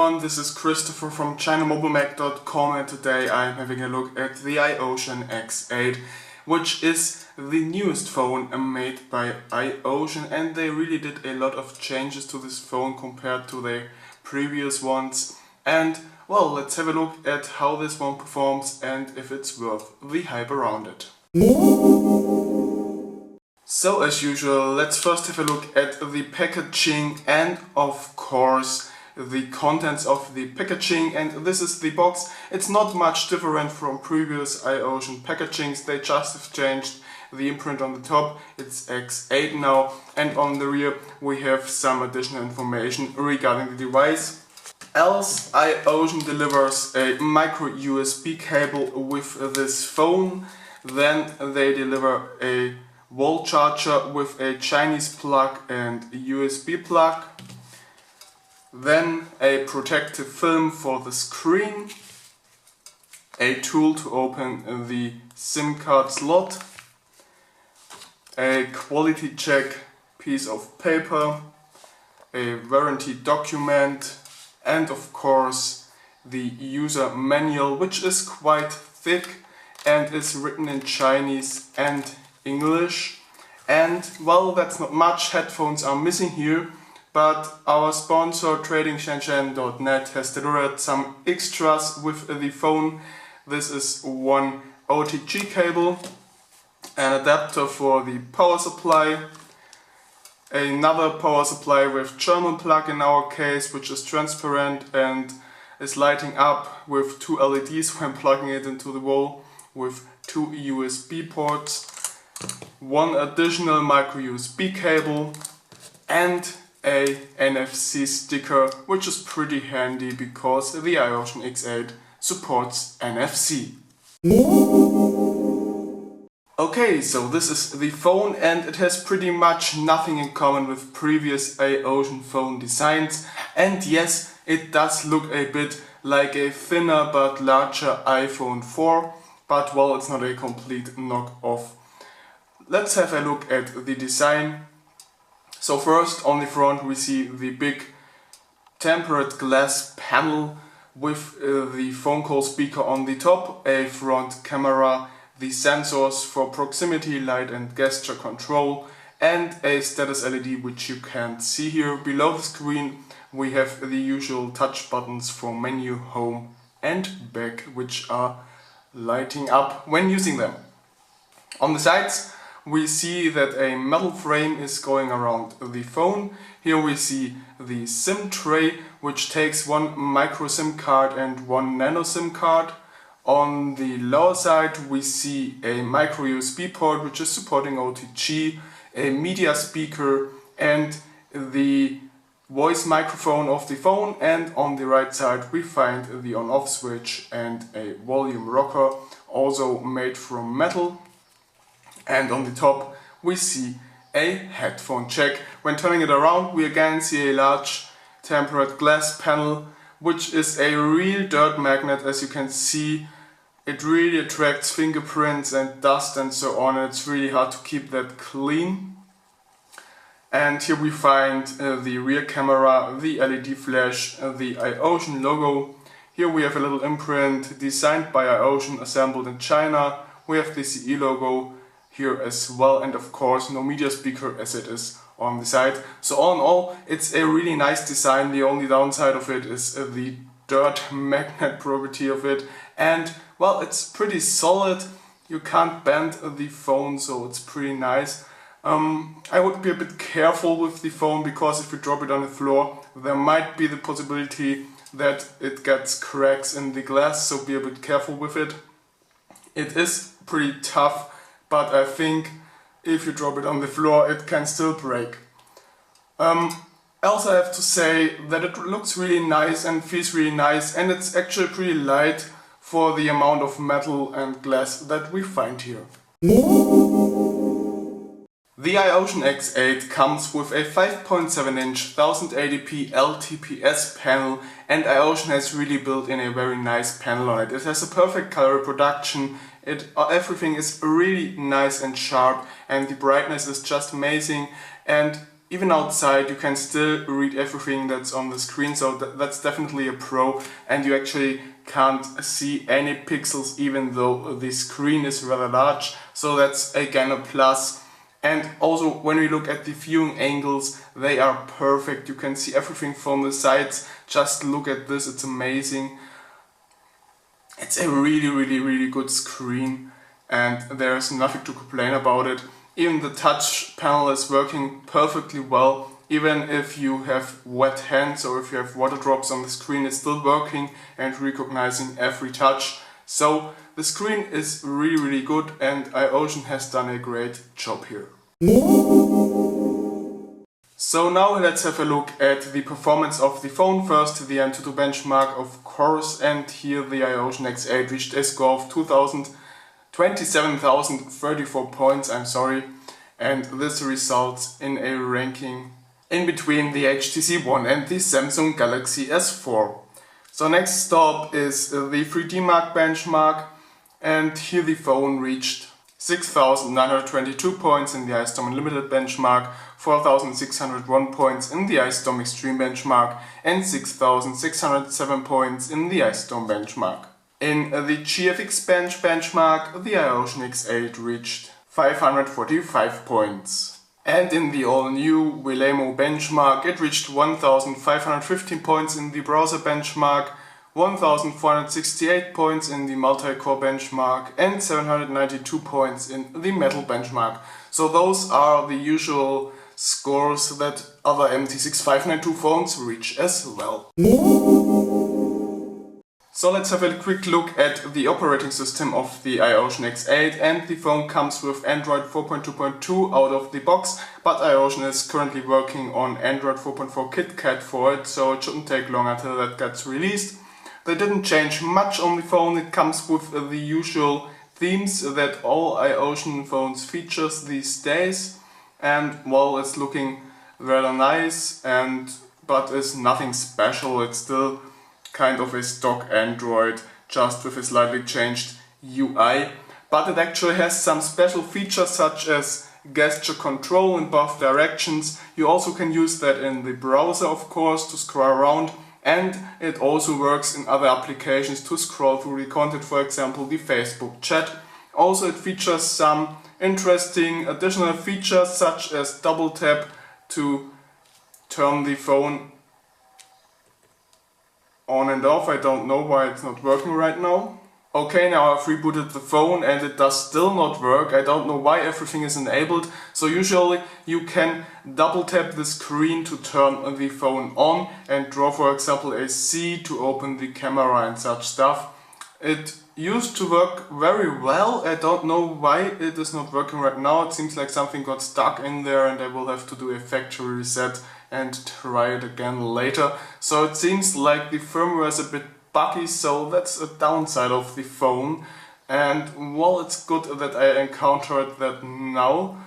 everyone, this is Christopher from ChinaMobileMag.com, and today I'm having a look at the iOcean X8, which is the newest phone made by iOcean, and they really did a lot of changes to this phone compared to their previous ones. And well, let's have a look at how this one performs and if it's worth the hype around it. So as usual, let's first have a look at the packaging and of course the contents of the packaging, and this is the box. It's not much different from previous iOcean packagings, they just have changed the imprint on the top. It's X8 now, and on the rear we have some additional information regarding the device. Else, iOcean delivers a micro USB cable with this phone, then they deliver a wall charger with a Chinese plug and a USB plug, then a protective film for the screen, a tool to open the SIM card slot, a quality check piece of paper, a warranty document, and of course the user manual, which is quite thick and is written in Chinese and English. And well, that's not much, headphones are missing here, but our sponsor tradingshenzhen.net has delivered some extras with the phone. This is one OTG cable, an adapter for the power supply, another power supply with German plug in our case, which is transparent and is lighting up with two LEDs when plugging it into the wall, with two USB ports, one additional micro USB cable, and a NFC sticker, which is pretty handy because the iOcean X8 supports NFC. Okay, so this is the phone, and it has pretty much nothing in common with previous iOcean phone designs. And yes, it does look a bit like a thinner but larger iPhone 4, but well, it's not a complete knockoff. Let's have a look at the design. So first, on the front we see the big tempered glass panel with the phone call speaker on the top, a front camera, the sensors for proximity, light and gesture control, and a status LED which you can't see here. Below the screen we have the usual touch buttons for menu, home and back, which are lighting up when using them. On the sides we see that a metal frame is going around the phone. Here we see the SIM tray, which takes one micro SIM card and one nano SIM card. On the lower side we see a micro USB port which is supporting OTG, a media speaker and the voice microphone of the phone, and on the right side we find the on-off switch and a volume rocker, also made from metal. And on the top we see a headphone jack. When turning it around we again see a large tempered glass panel, which is a real dirt magnet. As you can see, it really attracts fingerprints and dust and so on, and it's really hard to keep that clean. And here we find the rear camera, the LED flash, the iOcean logo. Here we have a little imprint designed by iOcean, assembled in China. We have the CE logo here as well, and of course no media speaker as it is on the side. So all in all, it's a really nice design. The only downside of it is the dirt magnet property of it, and well, it's pretty solid. You can't bend the phone, so it's pretty nice. I would be a bit careful with the phone, because if you drop it on the floor there might be the possibility that it gets cracks in the glass, so be a bit careful with it. It is pretty tough, but I think if you drop it on the floor it can still break. Also I have to say that it looks really nice and feels really nice, and it's actually pretty light for the amount of metal and glass that we find here. The iOcean X8 comes with a 5.7-inch 1080p LTPS panel, and iOcean has really built in a very nice panel on it. It has a perfect color reproduction, everything is really nice and sharp, and the brightness is just amazing. And even outside you can still read everything that's on the screen, so that's definitely a pro, and you actually can't see any pixels even though the screen is rather large, so that's again a plus. And also when we look at the viewing angles, they are perfect. You can see everything from the sides. Just look at this, it's amazing. It's a really good screen and there's nothing to complain about it. Even the touch panel is working perfectly well. Even if you have wet hands or if you have water drops on the screen, it's still working and recognizing every touch. So the screen is really good and iOcean has done a great job here. So now let's have a look at the performance of the phone. First the Antutu benchmark, of course, and here the iOcean X8 reached a score of 27,034 points, and this results in a ranking in between the HTC One and the Samsung Galaxy S4. So next stop is the 3D Mark benchmark, and here the phone reached 6,922 points in the iStorm Unlimited benchmark, 4,601 points in the iStorm Extreme benchmark, and 6,607 points in the iStorm benchmark. In the GFX benchmark, the iOcean X8 reached 545 points. And in the all-new Waymo benchmark, it reached 1,515 points in the browser benchmark, 1,468 points in the multi-core benchmark, and 792 points in the metal benchmark. So those are the usual scores that other MT6592 phones reach as well. So let's have a quick look at the operating system of the iOcean X8, and the phone comes with Android 4.2.2 out of the box, but iOcean is currently working on Android 4.4 KitKat for it, so it shouldn't take long until that gets released. They didn't change much on the phone. It comes with the usual themes that all iOcean phones features these days, and well, it's looking rather nice, but it's nothing special. It's still kind of a stock Android, just with a slightly changed UI, but it actually has some special features such as gesture control in both directions. You also can use that in the browser, of course, to scroll around, and it also works in other applications to scroll through the content, for example the Facebook chat. Also it features some interesting additional features such as double tap to turn the phone on and off. I don't know why it's not working right now. Okay, now I've rebooted the phone and it does still not work. I don't know why everything is enabled. So usually you can double tap the screen to turn the phone on and draw, for example, a C to open the camera and such stuff. It used to work very well. I don't know why it is not working right now. It seems like something got stuck in there and I will have to do a factory reset and try it again later. So it seems like the firmware is a bit buggy, so that's a downside of the phone. And well, it's good that I encountered that now,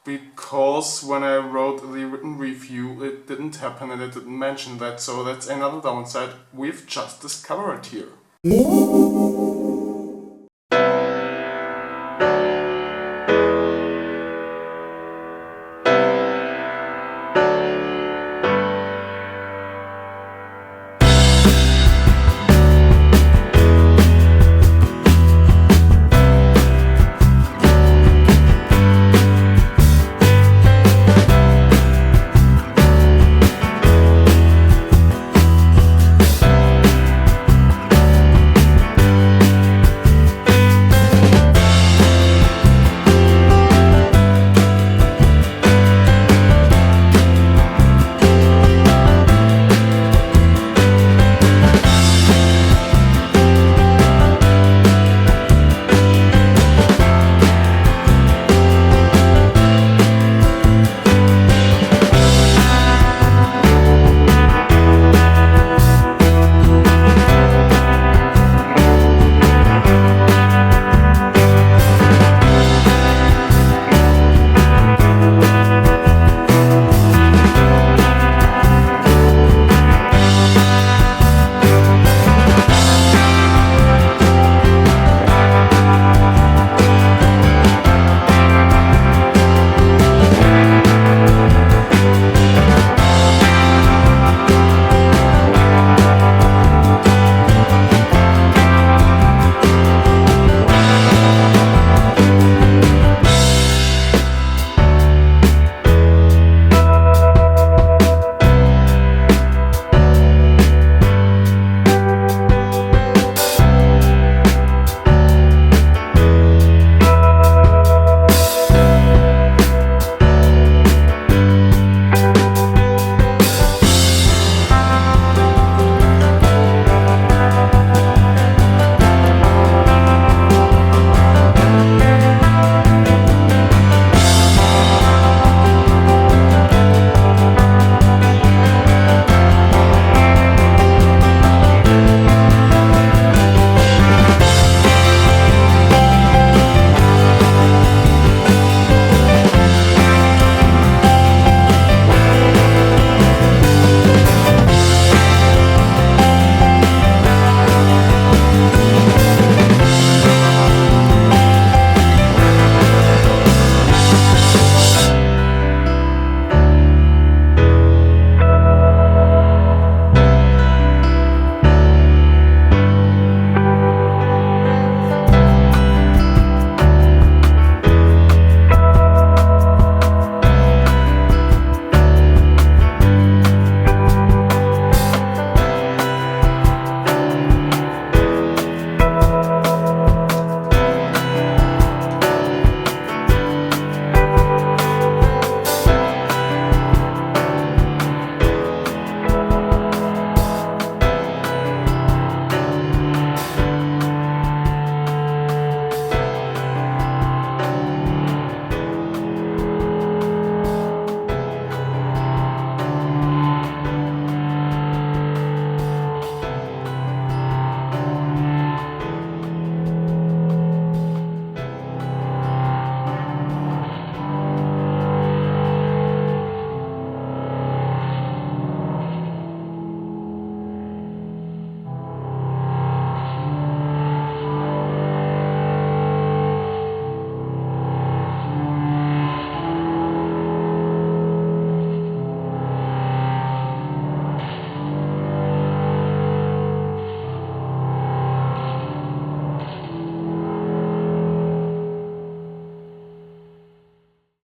because when I wrote the written review it didn't happen and it didn't mention that, so that's another downside we've just discovered here.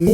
So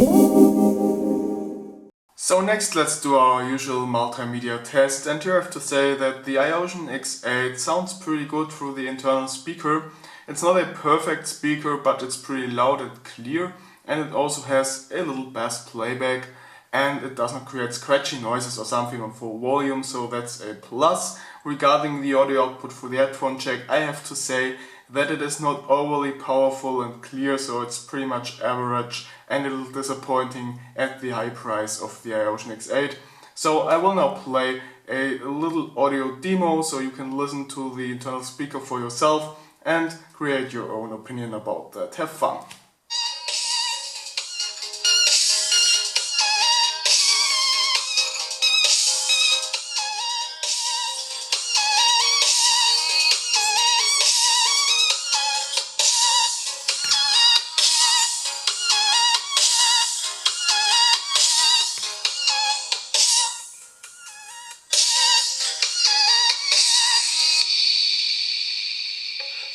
next let's do our usual multimedia test, and here I have to say that the iOcean X8 sounds pretty good through the internal speaker. It's not a perfect speaker, but it's pretty loud and clear, and it also has a little bass playback, and it doesn't create scratchy noises or something on full volume, so that's a plus. Regarding the audio output for the headphone jack, I have to say that it is not overly powerful and clear, so it's pretty much average and a little disappointing at the high price of the iOcean X8. So I will now play a little audio demo so you can listen to the internal speaker for yourself and create your own opinion about that. Have fun!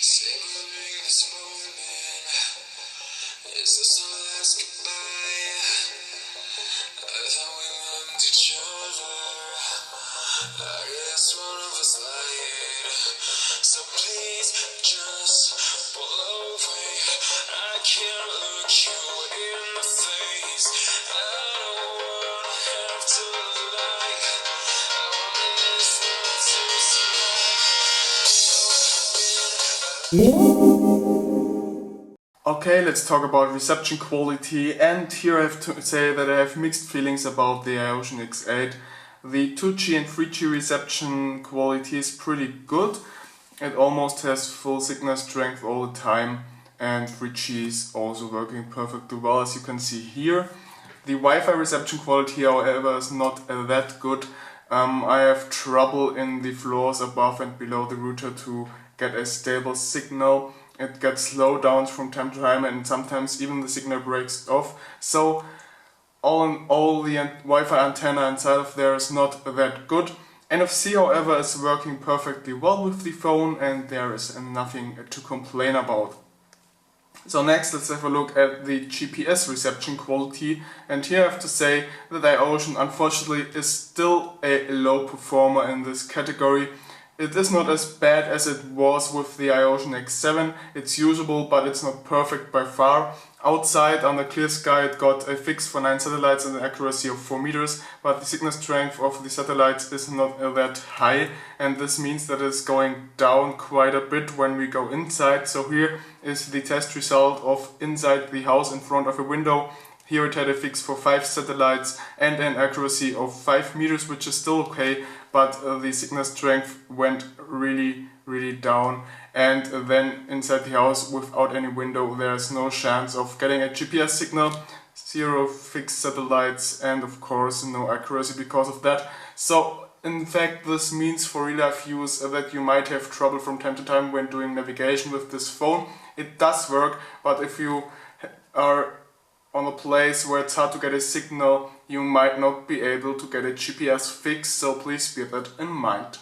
Savoring this moment, is this our last goodbye? I thought we loved each other, I guess one of us lied. So please just pull away, I can't look you in the face. I don't wanna have to lie, I wanna listen to some Okay, let's talk about reception quality, and here I have to say that I have mixed feelings about the iOcean X8. The 2G and 3G reception quality is pretty good. It almost has full signal strength all the time, and 3G is also working perfectly well, as you can see here. The Wi-Fi reception quality, however, is not that good. I have trouble in the floors above and below the router to get a stable signal. It gets slowdowns from time to time, and sometimes even the signal breaks off. So all in all, the Wi-Fi antenna inside of there is not that good. NFC, however, is working perfectly well with the phone, and there is nothing to complain about. So next, let's have a look at the GPS reception quality, and here I have to say that iOcean unfortunately is still a low performer in this category. It is not as bad as it was with the iOcean X7, it's usable, but it's not perfect by far. Outside, under clear sky, it got a fix for 9 satellites and an accuracy of 4 meters, but the signal strength of the satellites is not that high, and this means that it's going down quite a bit when we go inside. So here is the test result of inside the house in front of a window. Here it had a fix for 5 satellites and an accuracy of 5 meters, which is still okay, but the signal strength went really down, and then inside the house without any window there's no chance of getting a GPS signal, 0 fixed satellites, and of course no accuracy because of that. So in fact this means for real life use that you might have trouble from time to time when doing navigation with this phone. It does work, but if you are on a place where it's hard to get a signal, you might not be able to get a GPS fix, so please bear that in mind.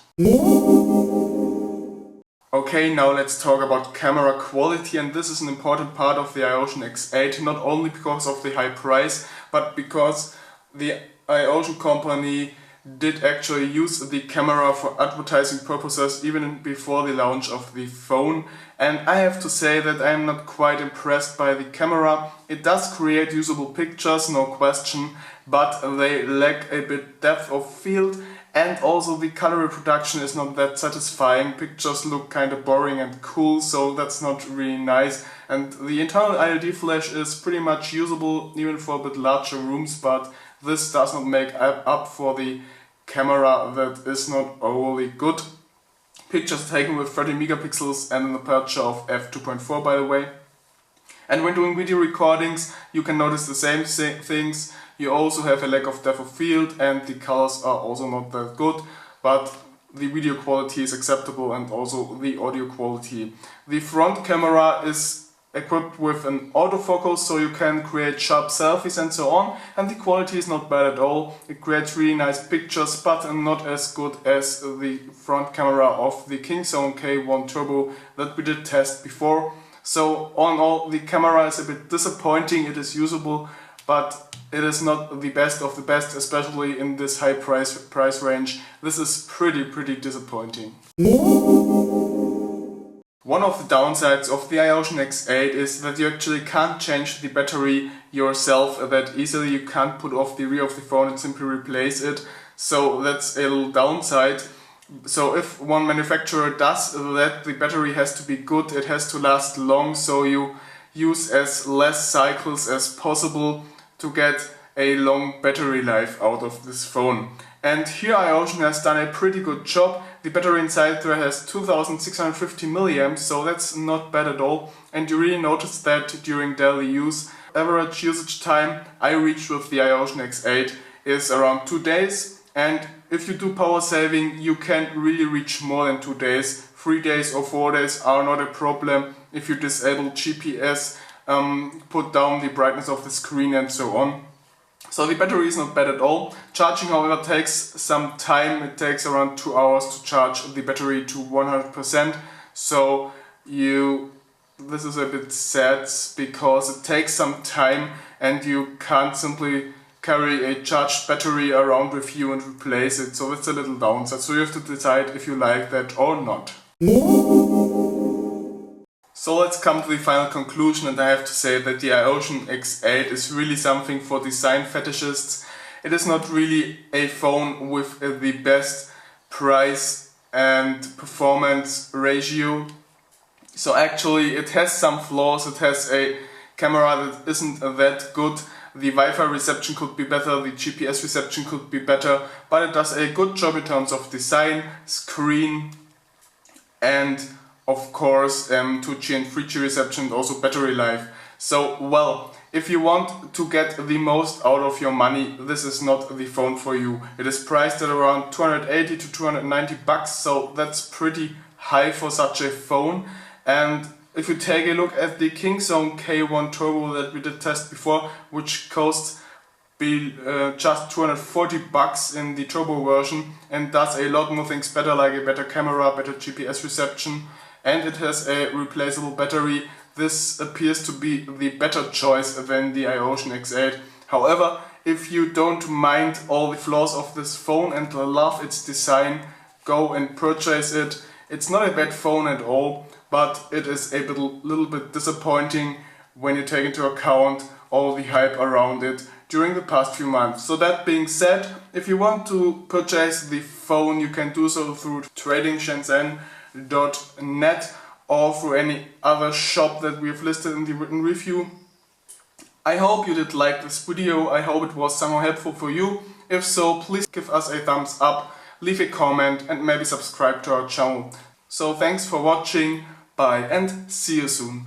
Okay, now let's talk about camera quality, and this is an important part of the iOcean X8, not only because of the high price, but because the iOcean company did actually use the camera for advertising purposes even before the launch of the phone. And I have to say that I am not quite impressed by the camera. It does create usable pictures, no question, but they lack a bit depth of field, and also the color reproduction is not that satisfying. Pictures look kind of boring and cool, so that's not really nice. And the internal ILD flash is pretty much usable even for a bit larger rooms, but this does not make up for the camera that is not overly good. Pictures taken with 30 megapixels and an aperture of f2.4, by the way. And when doing video recordings you can notice the same things. You also have a lack of depth of field, and the colors are also not that good, but the video quality is acceptable, and also the audio quality. The front camera is equipped with an autofocus, so you can create sharp selfies and so on, and the quality is not bad at all. It creates really nice pictures, but not as good as the front camera of the Kingzone K1 Turbo that we did test before. So all in all, the camera is a bit disappointing. It is usable, but it is not the best of the best, especially in this high price range. This is pretty disappointing. One of the downsides of the iOcean X8 is that you actually can't change the battery yourself that easily. You can't put off the rear of the phone and simply replace it. So that's a little downside. So if one manufacturer does that, the battery has to be good, it has to last long, so you use as less cycles as possible to get a long battery life out of this phone. And here iOcean has done a pretty good job. The battery inside there has 2650 milliamps, so that's not bad at all. And you really notice that during daily use. Average usage time I reached with the iOcean X8 is around 2 days. And if you do power saving, you can really reach more than 2 days. 3 days or 4 days are not a problem if you disable GPS, put down the brightness of the screen and so on. So the battery is not bad at all. Charging, however, takes some time. It takes around 2 hours to charge the battery to 100%. So this is a bit sad because it takes some time and you can't simply carry a charged battery around with you and replace it. So that's a little downside. So you have to decide if you like that or not. So let's come to the final conclusion, and I have to say that the iOcean X8 is really something for design fetishists. It is not really a phone with the best price and performance ratio. So actually it has some flaws. It has a camera that isn't that good. The Wi-Fi reception could be better, the GPS reception could be better, but it does a good job in terms of design, screen, and of course 2G and 3G reception, and also battery life. So well, if you want to get the most out of your money, this is not the phone for you. It is priced at around 280 to 290 bucks, so that's pretty high for such a phone. And if you take a look at the Kingzone K1 Turbo that we did test before, which costs just 240 bucks in the turbo version and does a lot more things better, like a better camera, better GPS reception, and it has a replaceable battery, this appears to be the better choice than the iOcean X8. However, if you don't mind all the flaws of this phone and love its design, go and purchase it. It's not a bad phone at all, but it is a little bit disappointing when you take into account all the hype around it during the past few months. So that being said, if you want to purchase the phone, you can do so through tradingshenzhen.net or through any other shop that we have listed in the written review. I hope you did like this video. I hope it was somehow helpful for you. If so, please give us a thumbs up, leave a comment and maybe subscribe to our channel. So thanks for watching, bye and see you soon.